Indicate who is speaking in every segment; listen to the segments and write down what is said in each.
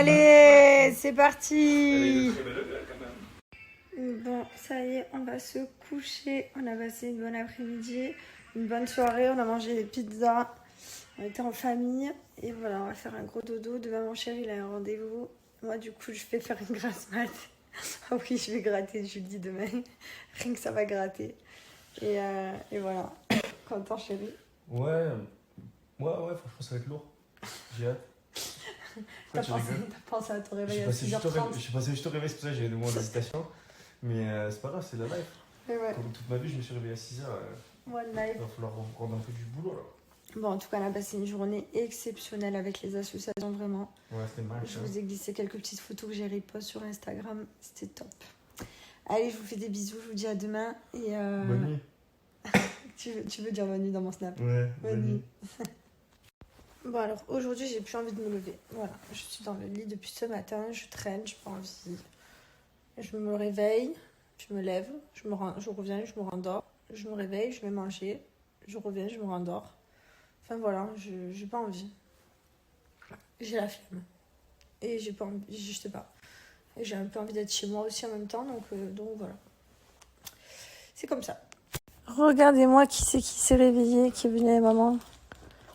Speaker 1: Allez, c'est parti.
Speaker 2: Elle est très belle quand même.
Speaker 1: Bon, ça y est, on va se coucher. On a passé une bonne après-midi, une bonne soirée. On a mangé des pizzas. On était en famille. Et voilà, on va faire un gros dodo. Demain, mon chéri, il a un rendez-vous. Moi, du coup, je vais faire une grasse mat. Ah oui, je vais gratter Julie demain. Rien que ça va gratter. Et voilà. Content, chéri?
Speaker 2: Ouais, franchement, ça va être lourd. J'ai hâte.
Speaker 1: T'as pensé à ton réveil à 6h30?
Speaker 2: Je suis passé juste au réveil, c'est pour ça que j'ai des moments d'hésitation. Mais c'est pas grave, c'est la life.
Speaker 1: Ouais.
Speaker 2: Comme toute ma vie, je me suis réveillé à 6h.
Speaker 1: One life.
Speaker 2: Il va falloir reprendre un peu du boulot là.
Speaker 1: Bon, en tout cas, on a passé une journée exceptionnelle avec les associations, vraiment.
Speaker 2: Ouais, c'était mal.
Speaker 1: Je vous ai glissé quelques petites photos que j'ai repost sur Instagram. C'était top. Allez, je vous fais des bisous. Je vous dis à demain. Et
Speaker 2: Bonne nuit.
Speaker 1: tu veux dire bonne nuit dans mon snap?
Speaker 2: Ouais,
Speaker 1: Bonne nuit. Bon, alors, aujourd'hui, j'ai plus envie de me lever. Voilà, je suis dans le lit depuis ce matin. Je traîne, j'ai pas envie. Je me réveille, je me lève, je reviens, je me rendors. Je me réveille, je vais manger. Je reviens, je me rendors. Enfin, voilà, j'ai pas envie. J'ai la flemme. Et j'ai pas envie, je sais pas. Et j'ai un peu envie d'être chez moi aussi en même temps, donc voilà. C'est comme ça. Regardez-moi qui c'est qui s'est réveillé, qui est venu à maman.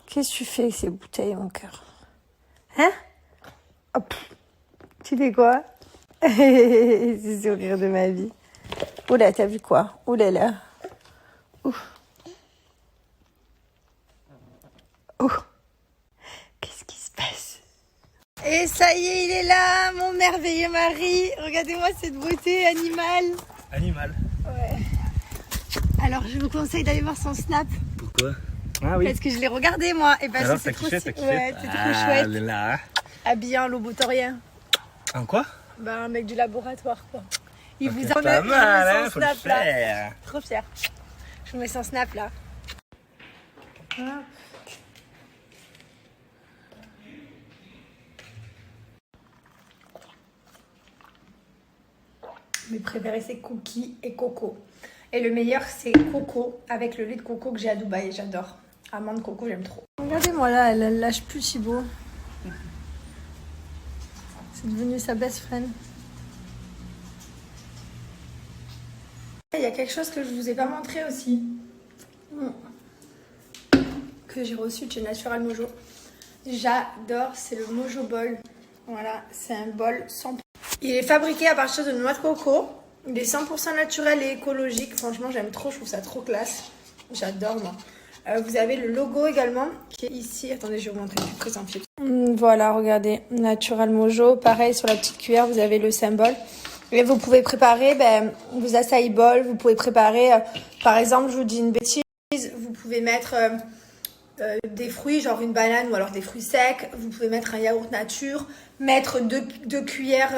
Speaker 1: Qu'est-ce que tu fais avec ces bouteilles, mon cœur? Hein? Hop. Tu fais quoi? C'est le sourire de ma vie. Oula, t'as vu quoi? Oula là. Ouf. Oh. Qu'est-ce qui se passe? Et ça y est, il est là, mon merveilleux mari. Regardez-moi cette beauté animale.
Speaker 2: Animal.
Speaker 1: Ouais. Alors, je vous conseille d'aller voir son snap.
Speaker 2: Pourquoi? Ah oui.
Speaker 1: Parce que je l'ai regardé, moi. Et parce que c'est trop, ouais, c'est trop chouette.
Speaker 2: Là.
Speaker 1: Habillé en lobotorien.
Speaker 2: En quoi?
Speaker 1: Bah, un mec du laboratoire, quoi. Il vous
Speaker 2: Pas
Speaker 1: emmène.
Speaker 2: mal, hein,
Speaker 1: Son
Speaker 2: faut le
Speaker 1: snap, là.
Speaker 2: faire.
Speaker 1: Trop fier. Je vous mets son snap, là. Hop. Mes préférés, c'est cookies et coco. Et le meilleur, c'est coco avec le lait de coco que j'ai à Dubaï. J'adore. Amande coco, j'aime trop. Regardez-moi là, elle lâche plus Thibaut. C'est devenu sa best friend. Il y a quelque chose que je vous ai pas montré aussi. Que j'ai reçu de chez Natural Mojo. J'adore, c'est le Mojo Bol. Voilà, c'est un bol 100%. Il est fabriqué à partir de noix de coco. Il est 100% naturel et écologique. Franchement, j'aime trop, je trouve ça trop classe. J'adore, moi. Vous avez le logo également qui est ici. Attendez, je vais vous montrer plus près en film. Voilà, regardez. Natural Mojo. Pareil, sur la petite cuillère, vous avez le symbole. Et vous pouvez préparer vos açaï bol. Vous pouvez préparer, par exemple, je vous dis une bêtise, vous pouvez mettre des fruits, genre une banane ou alors des fruits secs. Vous pouvez mettre un yaourt nature. Mettre deux cuillères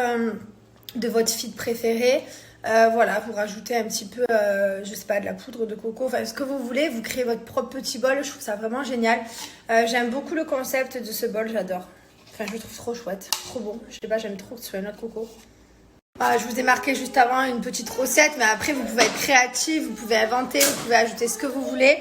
Speaker 1: de votre feed préféré. Voilà, vous rajoutez un petit peu, je sais pas, de la poudre de coco, enfin ce que vous voulez, vous créez votre propre petit bol, je trouve ça vraiment génial. J'aime beaucoup le concept de ce bol, j'adore. Enfin, je le trouve trop chouette, trop bon. Je sais pas, j'aime trop que ce soit une noix de coco. Je vous ai marqué juste avant une petite recette, mais après vous pouvez être créatif, vous pouvez inventer, vous pouvez ajouter ce que vous voulez.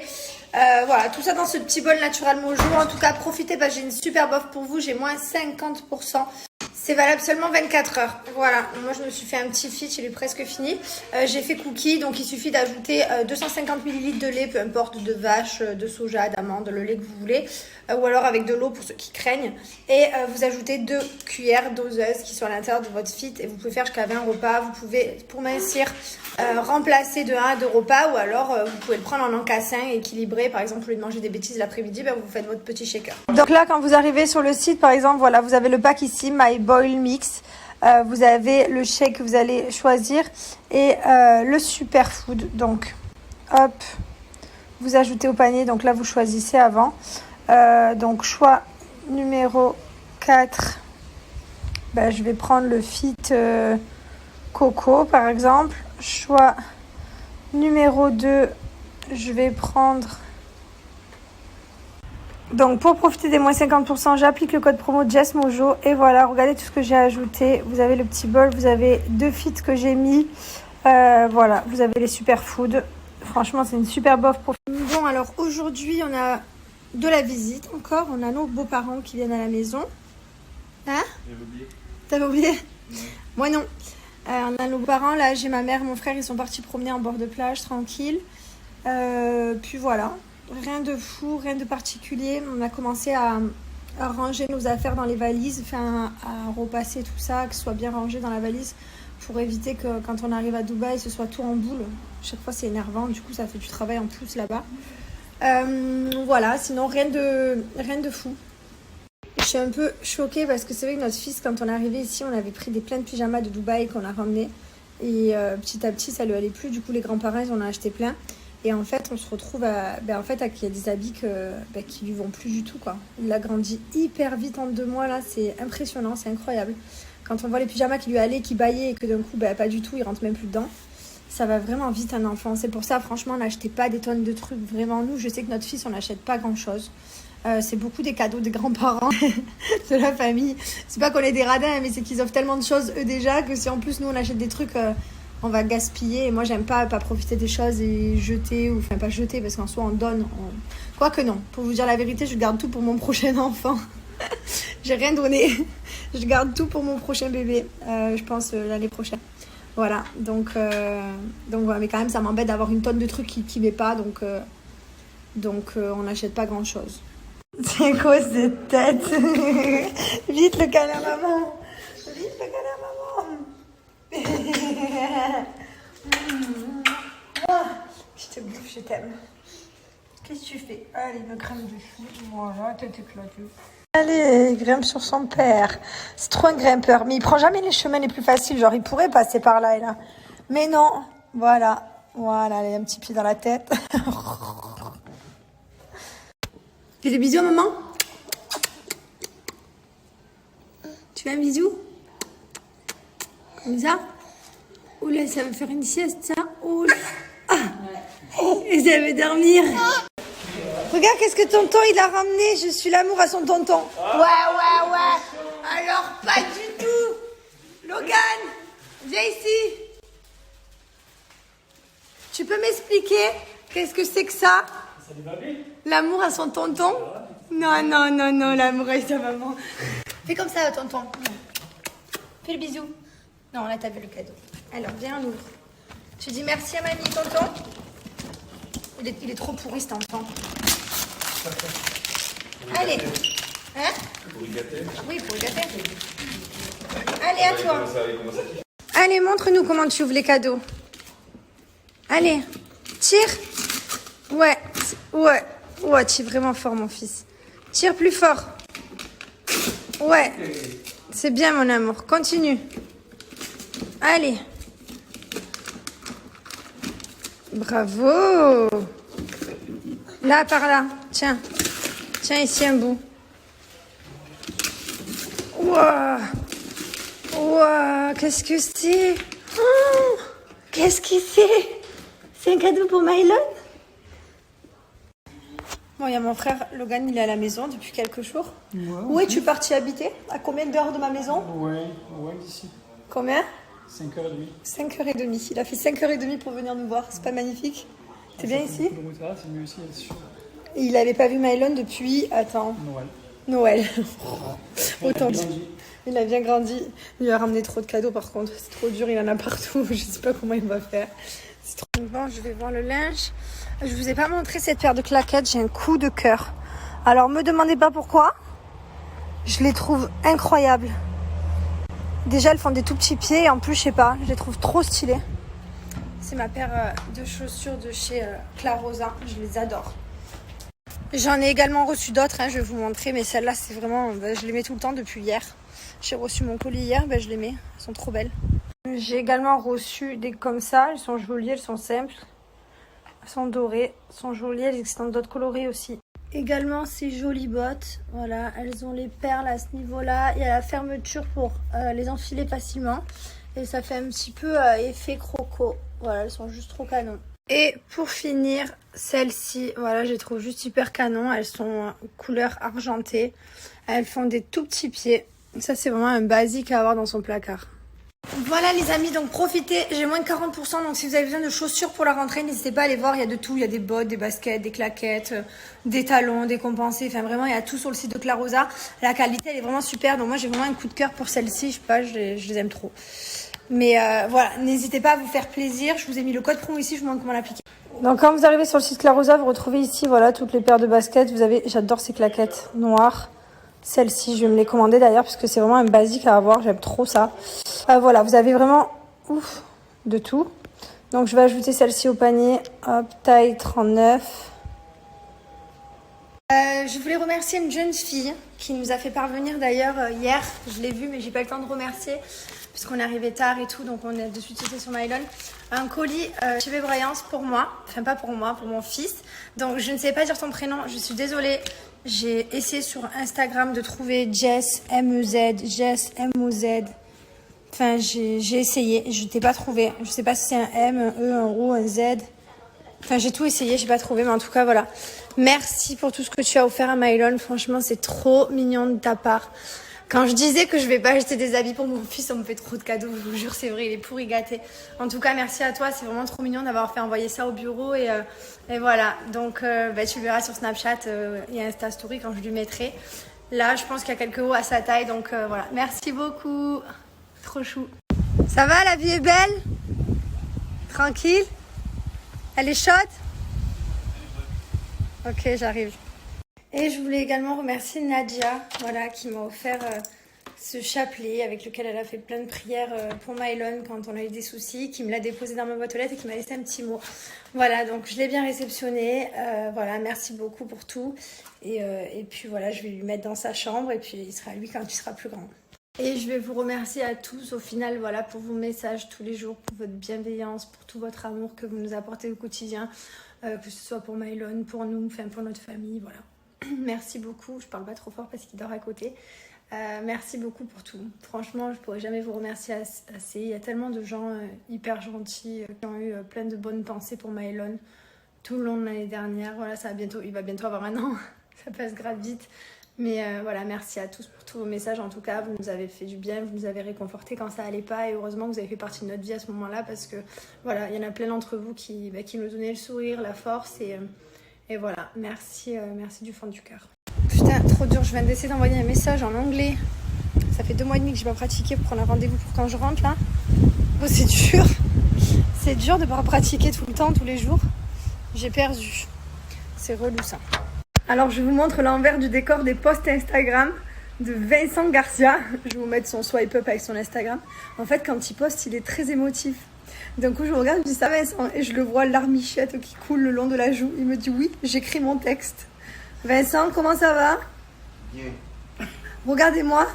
Speaker 1: Voilà, tout ça dans ce petit bol Natural Mojo. En tout cas, profitez, j'ai une super offre pour vous, j'ai moins 50%. C'est valable seulement 24 heures. Voilà, moi je me suis fait un petit fit, il est presque fini. J'ai fait cookie, donc il suffit d'ajouter 250 ml de lait, peu importe, de vache, de soja, d'amande, le lait que vous voulez. Ou alors avec de l'eau pour ceux qui craignent. Et vous ajoutez 2 cuillères doseuses qui sont à l'intérieur de votre fit. Et vous pouvez faire jusqu'à 20 repas. Vous pouvez, pour mincir, remplacer de 1 à 2 repas. Ou alors vous pouvez le prendre en encassin, équilibré. Par exemple, au lieu de manger des bêtises l'après-midi, vous faites votre petit shaker. Donc là, quand vous arrivez sur le site, par exemple, voilà, vous avez le pack ici, My Boil Mix. Vous avez le shake que vous allez choisir et le superfood. Donc, hop, vous ajoutez au panier. Donc là, vous choisissez avant. Donc, choix numéro 4. Je vais prendre le fit coco, par exemple. Choix numéro 2, je vais prendre... Donc, pour profiter des moins 50%, j'applique le code promo JessMojo. Et voilà, regardez tout ce que j'ai ajouté. Vous avez le petit bol, vous avez 2 fits que j'ai mis. Voilà, vous avez les superfoods. Franchement, c'est une superbe offre. Bon, alors aujourd'hui, on a de la visite encore. On a nos beaux-parents qui viennent à la maison. Hein?
Speaker 2: J'avais oublié.
Speaker 1: T'avais oublié?
Speaker 2: Ouais.
Speaker 1: Moi non. On a nos parents, là j'ai ma mère, mon frère, ils sont partis promener en bord de plage, tranquille. Puis voilà, rien de fou, rien de particulier. On a commencé à ranger nos affaires dans les valises, enfin à repasser tout ça, que ce soit bien rangé dans la valise pour éviter que quand on arrive à Dubaï, ce soit tout en boule. Chaque fois c'est énervant, du coup ça fait du travail en plus là-bas. Voilà, sinon rien de fou. Je suis un peu choquée parce que c'est vrai que notre fils, quand on est arrivé ici, on avait pris plein de pyjamas de Dubaï qu'on a ramenés. Et petit à petit, ça lui allait plus. Du coup, les grands-parents, ils en ont acheté plein. Et en fait, on se retrouve à qu'il y a des habits qui lui vont plus du tout, quoi. Il a grandi hyper vite en 2 mois, là. C'est impressionnant, c'est incroyable. Quand on voit les pyjamas qui lui allaient, qui baillaient et que d'un coup, pas du tout, il rentre même plus dedans. Ça va vraiment vite un enfant. C'est pour ça, franchement, n'achetez pas des tonnes de trucs. Vraiment, nous, je sais que notre fils, on n'achète pas grand-chose. C'est beaucoup des cadeaux des grands-parents, de la famille. C'est pas qu'on est des radins, mais c'est qu'ils offrent tellement de choses, eux, déjà, que si en plus, nous, on achète des trucs, on va gaspiller. Et moi, j'aime pas profiter des choses et jeter, ou enfin, pas jeter, parce qu'en soi, on donne. Quoique non, pour vous dire la vérité, je garde tout pour mon prochain enfant. J'ai rien donné. Je garde tout pour mon prochain bébé, je pense, l'année prochaine. Voilà, donc voilà, mais quand même, ça m'embête d'avoir une tonne de trucs qui met pas, donc on n'achète pas grand-chose. C'est quoi cette tête? Vite le câlin maman. Vite le câlin maman. Je te bouffe, je t'aime. Qu'est-ce que tu fais? Allez, me crème dessus. Voilà, tête éclatée. Allez, il grimpe sur son père. C'est trop un grimpeur. Mais il prend jamais les chemins les plus faciles. Genre, il pourrait passer par là et là. Mais non. Voilà. Voilà, allez, un petit pied dans la tête. Fais des bisous à maman. Tu veux un bisou? Comme ça? Oula, ça veut faire une sieste, ça? Oula. Ah. Et ça veut dormir. Regarde, qu'est-ce que tonton, il a ramené. Je suis l'amour à son tonton. Ouais. Alors, pas du tout. Logan, viens ici. Tu peux m'expliquer qu'est-ce que c'est que ça? L'amour à son tonton? Non, l'amour à sa maman. Fais comme ça, tonton. Fais le bisou. Non, là, t'as vu le cadeau. Alors, viens, on ouvre. Tu dis merci à mamie, tonton? Il est trop pourri, cet enfant. Allez. Hein?
Speaker 2: Pour y gâter.
Speaker 1: Oui, pour y gâter. Allez, à toi. Allez, montre-nous comment tu ouvres les cadeaux. Allez, tire. Ouais, tu es vraiment fort, mon fils. Tire plus fort. Ouais, c'est bien, mon amour. Continue. Allez. Bravo. Là, par là. Tiens. Tiens, ici, un bout. Ouah. Qu'est-ce que c'est? Oh, qu'est-ce que c'est? C'est un cadeau pour Mylon? Bon, il y a mon frère Logan, il est à la maison depuis quelques jours. Ouais, où es-tu parti habiter? À combien d'heures de ma maison?
Speaker 2: Ouais, d'ici.
Speaker 1: Combien?
Speaker 2: 5h30.
Speaker 1: 5h30. Il a fait 5h30 pour venir nous voir. C'est pas magnifique? T'es bien ici?
Speaker 2: C'est mieux ici, c'est sûr.
Speaker 1: Et il avait pas vu Mylon depuis... Attends. Noël. Autant dire. Il a bien grandi. Il a ramené trop de cadeaux par contre. C'est trop dur, il en a partout. Je sais pas comment il va faire. C'est trop... Bon, je vais voir le linge. Je vous ai pas montré cette paire de claquettes. J'ai un coup de cœur. Alors, me demandez pas pourquoi. Je les trouve incroyables. Déjà, elles font des tout petits pieds. Et en plus, je sais pas, je les trouve trop stylées. C'est ma paire de chaussures de chez Clarosa. Je les adore. J'en ai également reçu d'autres. Je vais vous montrer. Mais celles-là, c'est vraiment... je les mets tout le temps depuis hier. J'ai reçu mon colis hier. Je les mets. Elles sont trop belles. J'ai également reçu des comme ça. Elles sont jolies. Elles sont simples. Elles sont dorées. Elles sont jolies. Elles existent d'autres coloris aussi. Également ces jolies bottes. Voilà. Elles ont les perles à ce niveau-là. Il y a la fermeture pour les enfiler facilement. Et ça fait un petit peu effet croco. Voilà. Elles sont juste trop canon. Et pour finir, celles-ci, voilà, je les trouve juste hyper canon. Elles sont couleur argentée. Elles font des tout petits pieds. Ça, c'est vraiment un basique à avoir dans son placard. Voilà les amis, donc profitez, j'ai moins de 40%, donc si vous avez besoin de chaussures pour la rentrée, n'hésitez pas à aller voir, il y a de tout, il y a des bottes, des baskets, des claquettes, des talons, des compensés, enfin vraiment il y a tout sur le site de Clarosa. La qualité elle est vraiment super, donc moi j'ai vraiment un coup de cœur pour celle-ci, je sais pas, je les aime trop. Mais voilà, n'hésitez pas à vous faire plaisir, je vous ai mis le code promo ici, je vous montre comment l'appliquer. Donc quand vous arrivez sur le site Clarosa, vous retrouvez ici voilà toutes les paires de baskets, vous avez, j'adore ces claquettes noires. Celle-ci, je vais me les commander d'ailleurs parce que c'est vraiment un basique à avoir, j'aime trop ça. Voilà, vous avez vraiment de tout. Donc je vais ajouter celle-ci au panier, hop, taille 39. Je voulais remercier une jeune fille qui nous a fait parvenir d'ailleurs hier, je l'ai vue mais j'ai pas eu le temps de remercier puisqu'on est arrivé tard et tout, donc on est de suite sauté sur Mylon. Un colis chez Bébrayance pour moi, enfin pas pour moi, pour mon fils. Donc je ne sais pas dire ton prénom, je suis désolée. J'ai essayé sur Instagram de trouver Jess M-O-Z. Enfin j'ai essayé, je t'ai pas trouvé. Je sais pas si c'est un M, un E, un O, un Z. Enfin j'ai tout essayé, j'ai pas trouvé, mais en tout cas voilà. Merci pour tout ce que tu as offert à Mylon, franchement c'est trop mignon de ta part. Quand je disais que je vais pas acheter des habits pour mon fils, on me fait trop de cadeaux, je vous jure, c'est vrai, il est pourri gâté. En tout cas, merci à toi, c'est vraiment trop mignon d'avoir fait envoyer ça au bureau et voilà. Donc, tu verras sur Snapchat et Insta Story quand je lui mettrai. Là, je pense qu'il y a quelques hauts à sa taille, donc voilà. Merci beaucoup, trop chou. Ça va, la vie est belle? Tranquille? Elle est chaude? Ok, j'arrive. Et je voulais également remercier Nadia, voilà, qui m'a offert ce chapelet avec lequel elle a fait plein de prières pour Mylon quand on a eu des soucis, qui me l'a déposé dans ma boîte aux lettres et qui m'a laissé un petit mot. Voilà, donc je l'ai bien réceptionné. Voilà, merci beaucoup pour tout. Et puis voilà, je vais lui mettre dans sa chambre et puis il sera à lui quand il sera plus grand. Et je vais vous remercier à tous au final, voilà, pour vos messages tous les jours, pour votre bienveillance, pour tout votre amour que vous nous apportez au quotidien, que ce soit pour Mylon, pour nous, enfin pour notre famille, voilà. Merci beaucoup, je parle pas trop fort parce qu'il dort à côté. Merci beaucoup pour tout. Franchement, je pourrais jamais vous remercier assez. Il y a tellement de gens hyper gentils qui ont eu plein de bonnes pensées pour Mylon tout le long de l'année dernière. Voilà, il va bientôt avoir 1 an. Ça passe grave vite. Mais voilà, merci à tous pour tous vos messages. En tout cas, vous nous avez fait du bien, vous nous avez réconforté quand ça allait pas. Et heureusement que vous avez fait partie de notre vie à ce moment-là parce que voilà, il y en a plein d'entre vous qui nous donnaient le sourire, la force et voilà, merci du fond du cœur. Putain, trop dur, je viens d'essayer d'envoyer un message en anglais. Ça fait 2 mois et demi que j'ai pas pratiqué pour prendre un rendez-vous pour quand je rentre là. Oh, c'est dur. C'est dur de pas pratiquer tout le temps, tous les jours. J'ai perdu. C'est relou ça. Alors je vous montre l'envers du décor des posts Instagram de Vincent Garcia. Je vais vous mettre son swipe up avec son Instagram. En fait, quand il poste, il est très émotif. D'un coup, je regarde, je dis ça Vincent, et je le vois larmichette qui coule le long de la joue. Il me dit oui, j'écris mon texte. Vincent, comment ça va?
Speaker 3: Bien.
Speaker 1: Regardez-moi.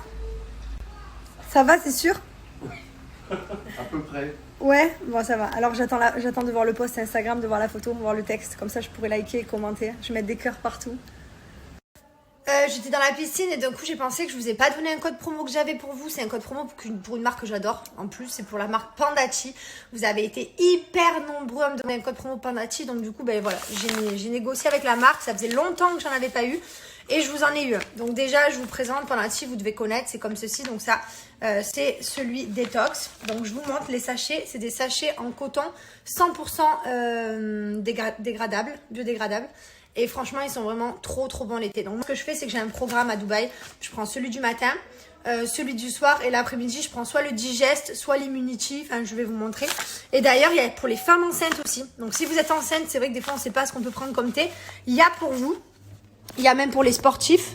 Speaker 1: Ça va, c'est sûr?
Speaker 3: À peu près.
Speaker 1: Ouais, bon ça va. Alors j'attends de voir le post Instagram, de voir la photo, de voir le texte. Comme ça, je pourrais liker et commenter. Je vais mettre des cœurs partout. J'étais dans la piscine et d'un coup j'ai pensé que je vous ai pas donné un code promo que j'avais pour vous. C'est un code promo pour une marque que j'adore. En plus c'est pour la marque Pandachi. Vous avez été hyper nombreux à me donner un code promo Pandachi. Donc du coup voilà, j'ai négocié avec la marque. Ça faisait longtemps que j'en avais pas eu. Et je vous en ai eu un. Donc déjà je vous présente Pandachi, vous devez connaître, c'est comme ceci. Donc ça c'est celui détox. Donc je vous montre les sachets. C'est des sachets en coton 100% dégradable, biodégradable. Et franchement, ils sont vraiment trop bons l'été. Donc, ce que je fais, c'est que j'ai un programme à Dubaï. Je prends celui du matin, celui du soir et l'après-midi, je prends soit le Digest, soit l'Immunity. Enfin, je vais vous montrer. Et d'ailleurs, il y a pour les femmes enceintes aussi. Donc, si vous êtes enceinte, c'est vrai que des fois, on ne sait pas ce qu'on peut prendre comme thé. Il y a pour vous. Il y a même pour les sportifs.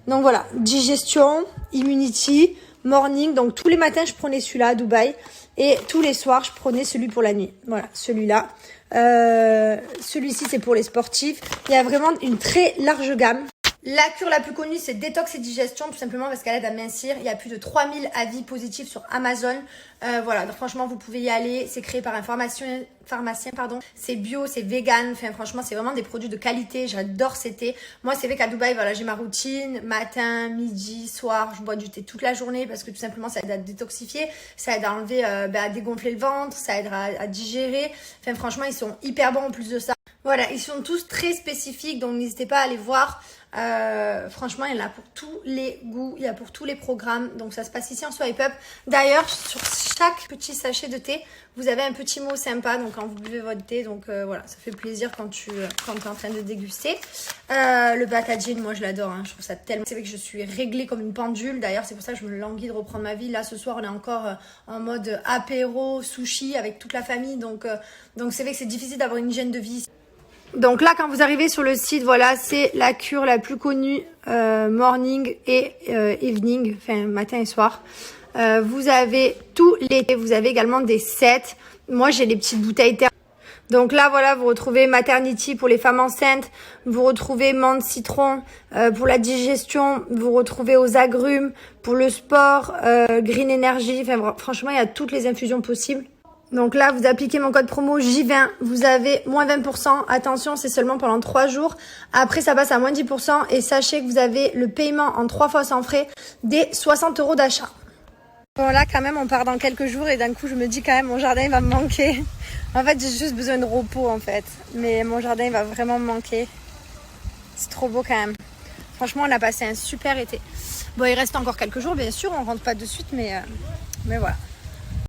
Speaker 1: Donc, voilà. Digestion, Immunity, Morning. Donc, tous les matins, je prenais celui-là à Dubaï. Et tous les soirs, je prenais celui pour la nuit. Voilà, celui-là. Celui-ci, c'est pour les sportifs. Il y a vraiment une très large gamme. La cure la plus connue, c'est détox et digestion, tout simplement parce qu'elle aide à mincir. Il y a plus de 3000 avis positifs sur Amazon. Voilà, donc franchement, vous pouvez y aller. C'est créé par un pharmacien, c'est bio, c'est vegan. Enfin, franchement, c'est vraiment des produits de qualité. J'adore ces thés. Moi, c'est vrai qu'à Dubaï, voilà, j'ai ma routine. Matin, midi, soir, je bois du thé toute la journée parce que tout simplement, ça aide à détoxifier. Ça aide à enlever, à dégonfler le ventre. Ça aide à digérer. Enfin, franchement, ils sont hyper bons en plus de ça. Voilà, ils sont tous très spécifiques, donc n'hésitez pas à aller voir. Franchement, il y en a pour tous les goûts, il y a pour tous les programmes. Donc ça se passe ici en Swipe Up. D'ailleurs, sur chaque petit sachet de thé, vous avez un petit mot sympa. Donc quand vous buvez votre thé, donc voilà, ça fait plaisir quand tu es en train de déguster. Le packaging, moi je l'adore, hein, je trouve ça tellement... C'est vrai que je suis réglée comme une pendule. D'ailleurs, c'est pour ça que je me languis de reprendre ma vie. Là, ce soir, on est encore en mode apéro, sushi avec toute la famille. Donc c'est vrai que c'est difficile d'avoir une hygiène de vie. Donc là, quand vous arrivez sur le site, voilà, c'est la cure la plus connue, morning et evening, enfin matin et soir. Vous avez tous les thés, vous avez également des sets. Moi, j'ai les petites bouteilles terre. Donc là, voilà, vous retrouvez Maternity pour les femmes enceintes. Vous retrouvez menthe citron pour la digestion. Vous retrouvez aux agrumes pour le sport, Green Energy. Enfin, franchement, il y a toutes les infusions possibles. Donc là, vous appliquez mon code promo J20, vous avez moins 20%. Attention, c'est seulement pendant 3 jours. Après, ça passe à moins 10%. Et sachez que vous avez le paiement en 3 fois sans frais des 60 € d'achat. Bon là, quand même, on part dans quelques jours et d'un coup, je me dis quand même, mon jardin, il va me manquer. En fait, j'ai juste besoin de repos, en fait. Mais mon jardin, il va vraiment me manquer. C'est trop beau quand même. Franchement, on a passé un super été. Bon, il reste encore quelques jours, bien sûr. On rentre pas de suite, mais voilà.